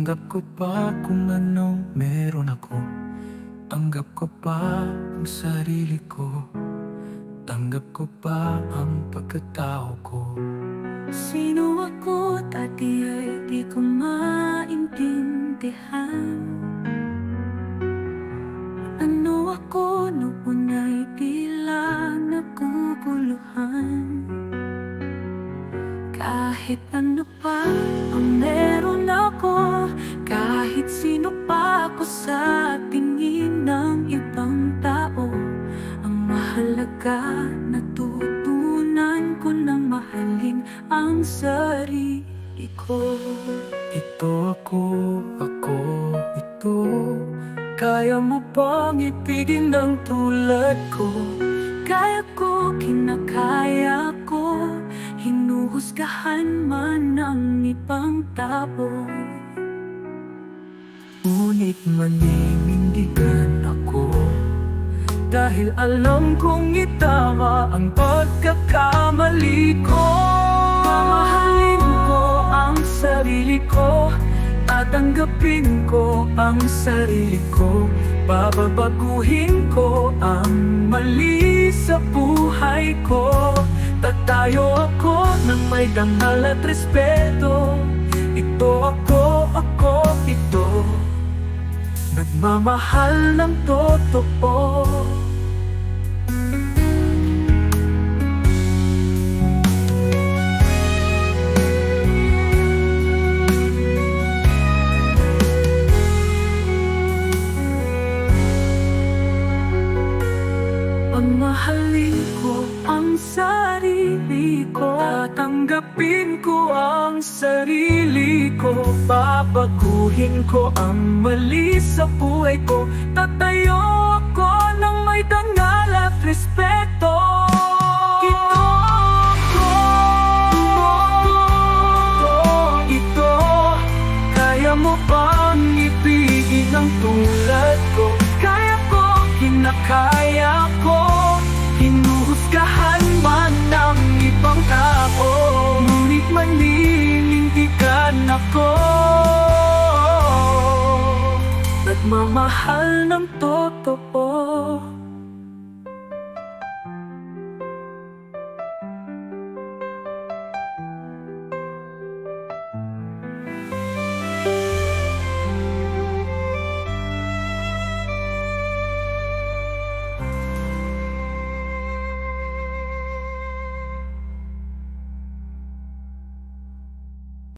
Tanggap ko pa kung ano meron ako. Tanggap ko pa ang sarili ko. Tanggap ko pa ang pagkatao ko. Sino ako dati ay di ko maintindihan. Ano ako noon ay tila naguguluhan. Kahit ano pa ang meron ako, kahit sino pa ako sa tingin ng ibang tao, ang mahalaga natutunan ko na mahalin ang sarili ko. Ito ako ito. Kaya mo bang ibigin ng tulad ko? Kaya ko, kinakaya ko, hinuhusgahan man ng ibang tao. Ngunit maninindigan ako, dahil alam kong itama ang pagkakamali ko. Mamahalin ko ang sarili ko, tatanggapin ko ang sarili ko. Bababaguhin ko ang mali sa buhay ko. Tatayo ako ng may dangal at respeto. Ito ako ito. Nagmamahal ng totoo. Pagmahalin ko ang sarili ko, tatanggapin ko ang sarili ko. Babaguhin ko ang mali sa buhay ko. Tatayo ako ng may dangal at respeto. Ito, kaya mo bang ibigin ang tulad ko? Kaya ko, kinakaya ko, hinuhusgahan man ng ibang tao. Ngunit maninindigan ako, nagmamahal ng totoo.